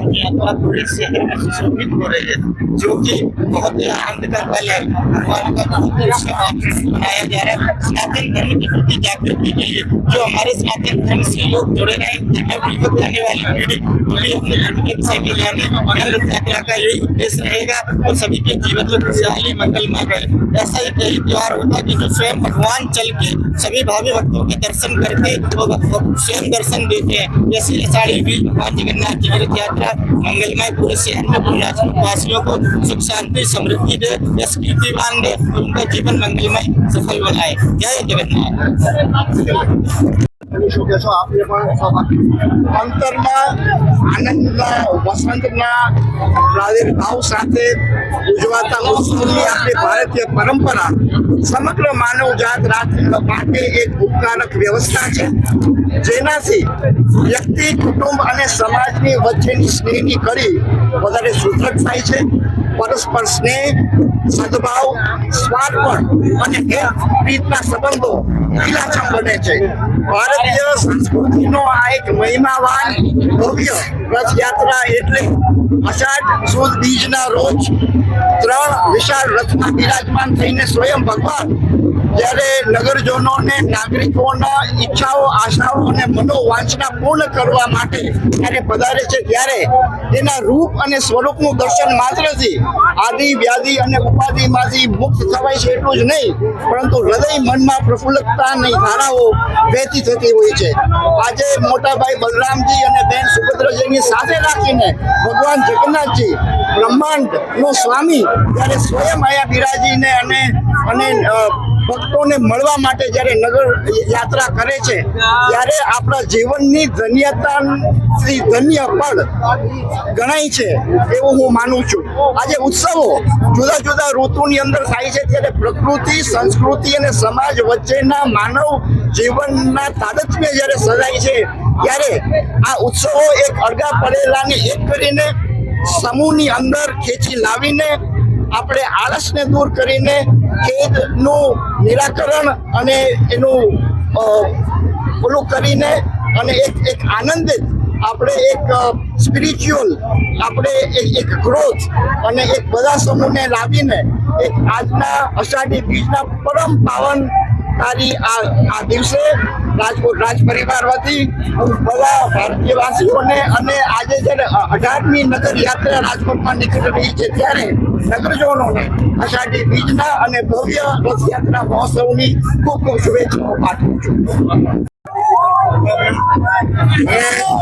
जगन्नाथ की यात्रा पूरे शहर में सुशोभित हो रही है, जो कि बहुत ही आनंद का पल है। भगवान का बहुत ही मनाया जा रहा है सनातन धर्म के प्रति जागृति के लिए। जो हमारे सनातन धर्म से लोग जुड़े रहे, आने वाली पीढ़ी अपने धर्म के विषय में जाने, रथ यात्रा का यही उद्देश्य रहेगा और सभी के जीवन में खुशहाली मंगलमय रहे। ऐसा एक यही त्योहार होता है कि जो स्वयं भगवान चल के सभी भावी भक्तों के दर्शन करके वो स्वयं दर्शन देते हैं। जैसे आषाढ़ी बीज भगवान जगन्नाथ की रथ यात्रा मंगलमय पूरे शहर में पूरे वासियों को सुख शांति समृद्धि दे, यश कीर्तिमान दे, उनका जीवन मंगलमय सफल बनाए। जय जगन्नाथ। અંતરમાં આનંદના વસંતના પ્રાદુર્ભાવ સાથે ઉજવાતા ઉત્સવની આપણી ભારતીય પરંપરા સમગ્ર માનવજાત માટે એક ઉપકારક વ્યવસ્થા છે, જેનાથી વ્યક્તિ, કુટુંબ અને સમાજની વચ્ચેની સ્નેહની કડી વધારે સુદૃઢ થાય છે। પરસ્પર સ્નેહ, સદભાવ, સ્વાર્પણ અને પ્રીતના સંબંધો લીલાછમ બને છે। ભારતીય સંસ્કૃતિનો આ એક મહિમાવાન ભવ્ય રથયાત્રા એટલે અષાઢ સુદ બીજના રોજ 3 વિશાળ રથમાં બિરાજમાન થઈને સ્વયં ભગવાન જ્યારે નગરજનોને, નાગરિકોના ઈચ્છાઓ, આશાઓ અને મનોવાંછના પૂર્ણ કરવા માટે જ્યારે પધારે છે, ત્યારે તેના રૂપ અને સ્વરૂપનું દર્શન માત્રથી આદિ વ્યાધિ અને ઉપાધિમાંથી મુક્ત થવાય છે એટલું જ નહીં, પરંતુ હૃદય મનમાં પ્રફુલ્લતાની ધારાઓ વહેતી થતી હોય છે। આજે મોટા ભાઈ બલરામજી અને બેન સુભદ્રાજીની સાથે રાખીને ભગવાન જગન્નાથજી બ્રહ્માંડનો સ્વામી જ્યારે સ્વયં અહીંયા બિરાજીને અને ભક્તોને મળવા માટે જ્યારે નગર યાત્રા કરે છે, ત્યારે આપણા જીવનની ધન્યતાથી ધન્ય પળ ગણાય છે એવું હું માનું છું। આજે ઉત્સવો જુદા જુદા ઋતુની અંદર થાય છે, ત્યારે પ્રકૃતિ, સંસ્કૃતિ અને સમાજ વચ્ચેના માનવ જીવનના તાદાત્મ્ય જ્યારે સજાય છે, ત્યારે આ ઉત્સવો એક અળગા પડેલાને એક કરીને સમૂહની અંદર ખેંચી લાવીને આપણે આળસને દૂર કરીને ખેદનું નિરાકરણ અને એનું ઓલું કરીને અને એક આનંદિત આપણે એક સ્પિરિચ્યુઅલ આપણે એક ગ્રોથ અને એક બધા સમૂહને લાવીને એક આજના અષાઢી બીજના પરમ પાવનકારી આ દિવસે રાજકોટ રાજ પરિવાર વતી બધા ભારતીયવાસીઓને અને આજે જ્યારે 18મી નગર યાત્રા રાજકોટમાં નીકળી રહી છે, ત્યારે નગરજનોને અષાઢી બીજના અને ભવ્ય રથયાત્રા મહોત્સવની ખૂબ ખૂબ શુભેચ્છાઓ પાઠવું છું।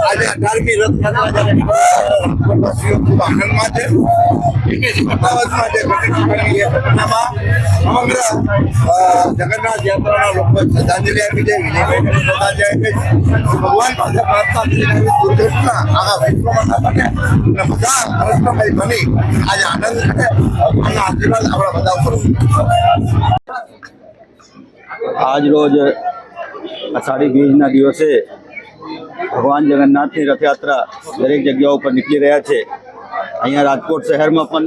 આજે 18મી રથયાત્રા જ્યારે ખૂબ આનંદમાં છે, અમદાવાદમાં જે ઘટનામાં સમગ્ર જગન્નાથ યાત્રાના લોકો શ્રદ્ધાંજલિ આપી છે, વિજયભાઈને શ્રદ્ધાંજલિ આપી છે। ભગવાન પાસે પ્રાર્થના કરીને દુર્ઘટના આખા વિશ્વમાં ન બને અને બધા કૃષ્ણભાઈ બની આજે આનંદ કરે, આના આશીર્વાદ આપણા બધા ઉપર। આજ રોજ અષાઢી બીજના દિવસે ભગવાન જગન્નાથની રથયાત્રા દરેક જગ્યાઓ પર નીકળી રહ્યા છે। અહીંયા રાજકોટ શહેરમાં પણ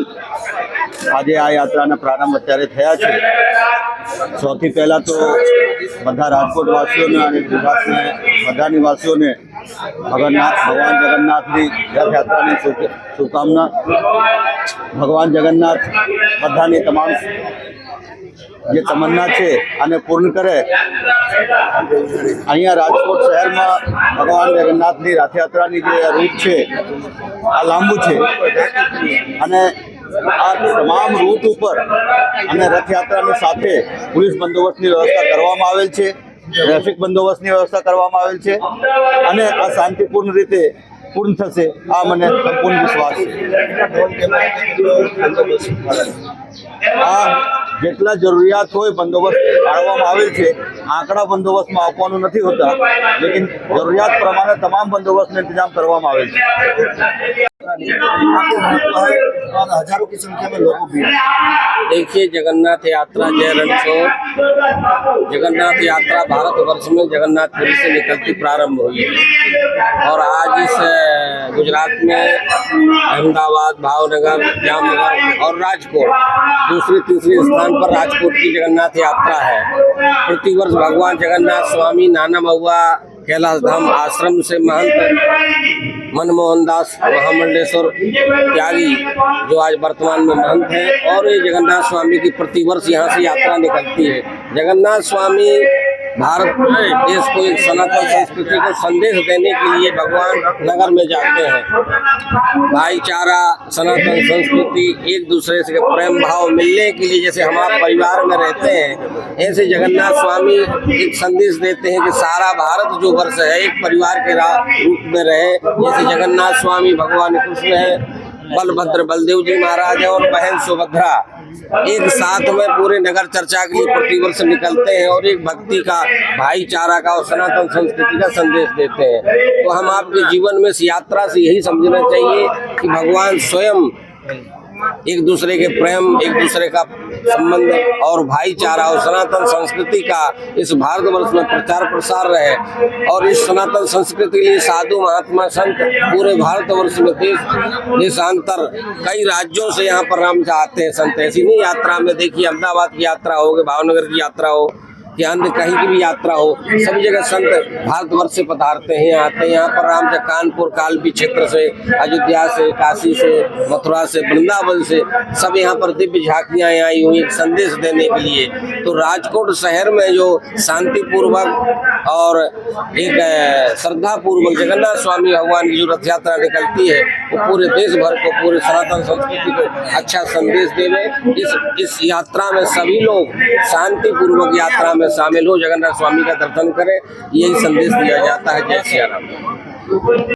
આજે આ યાત્રાના પ્રારંભ અત્યારે થયા છે। સૌથી પહેલાં તો બધા રાજકોટવાસીઓને અને ગુજરાતના બધા નિવાસીઓને ભગવાન જગન્નાથની રથયાત્રાની શુભકામના। ભગવાન જગન્નાથ બધાની તમામ જે તમન્ના છે અને પૂર્ણ કરે। અહીંયા રાજકોટ શહેરમાં ભગવાન જગન્નાથની રથયાત્રાની જે રૂટ છે આ લાંબુ છે અને આ તમામ રૂટ ઉપર અને રથયાત્રાની સાથે પોલીસ બંદોબસ્તની વ્યવસ્થા કરવામાં આવેલ છે, ટ્રાફિક બંદોબસ્તની વ્યવસ્થા કરવામાં આવેલ છે અને આ શાંતિપૂર્ણ રીતે પૂર્ણ થશે આ મને સંપૂર્ણ વિશ્વાસ છે। આ જેટલા જરૂરિયાત હોય બંદોબસ્ત ફાળવવામાં આવેલ છે। આંકડા બંદોબસ્તમાં આપવાનું નથી હોતા, લેકિન જરૂરિયાત પ્રમાણે તમામ બંદોબસ્તનો इंतजाम કરવામાં આવેલ છે। हजारों की संख्या में लोगों भीड़। देखिए, जगन्नाथ यात्रा जय रणछोड़ जगन्नाथ यात्रा भारतवर्ष में जगन्नाथपुरी से निकलती प्रारंभ हुई है और आज इस गुजरात में अहमदाबाद, भावनगर, जामनगर और राजकोट दूसरे तीसरे स्थान पर राजकोट की जगन्नाथ यात्रा है। प्रतिवर्ष भगवान जगन्नाथ स्वामी नाना महुआ कैलाश धाम आश्रम से महंत मनमोहन दास महामंडलेश्वर त्यागी जो आज वर्तमान में महंत हैं, और ये जगन्नाथ स्वामी की प्रतिवर्ष यहाँ से यात्रा निकलती है। जगन्नाथ स्वामी भारत देश को एक सनातन संस्कृति को संदेश देने के लिए भगवान नगर में जाते हैं। भाईचारा, सनातन संस्कृति, एक दूसरे से प्रेम भाव मिलने के लिए, जैसे हम आप परिवार में रहते हैं, ऐसे जगन्नाथ स्वामी एक संदेश देते हैं कि सारा भारत जो वर्ष है एक परिवार के रूप में रहे। जैसे जगन्नाथ स्वामी भगवान कृष्ण है, बलभद्र बलदेव जी महाराज है और बहन सुभद्रा एक साथ में पूरे नगर चर्चा के लिए प्रतिवर्ष निकलते हैं और एक भक्ति का, भाईचारा का और सनातन संस्कृति का संदेश देते हैं। तो हम आपके जीवन में इस यात्रा से यही समझना चाहिए कि भगवान स्वयं एक दूसरे के प्रेम, एक दूसरे का संबंध और भाईचारा और सनातन संस्कृति का इस भारतवर्ष में प्रचार प्रसार रहे। और इस सनातन संस्कृति के लिए साधु महात्मा संत पूरे भारतवर्ष में देशांतर कई राज्यों से यहाँ पर राम आते हैं संत। ऐसी नहीं यात्रा में देखिए अहमदाबाद की यात्रा हो, भावनगर की यात्रा हो कि अन्य कहीं की भी यात्रा हो, सभी जगह संत भारतवर्ष से पधारते हैं, आते हैं। यहाँ पर राम कानपुर कालपी क्षेत्र से, अयोध्या से, काशी से, मथुरा से, वृंदावन से सब यहाँ पर दिव्य झांकियाँ आई हुई एक संदेश देने के लिए। तो राजकोट शहर में जो शांतिपूर्वक और एक श्रद्धापूर्वक जगन्नाथ स्वामी भगवान की जो रथ यात्रा निकलती है वो पूरे देश भर को, पूरे सनातन संस्कृति को अच्छा संदेश देवे। इस यात्रा में सभी लोग शांतिपूर्वक यात्रा में शामिल हो, जगन्नाथ स्वामी का दर्शन करें, यही संदेश दिया जाता है। जय सिया राम।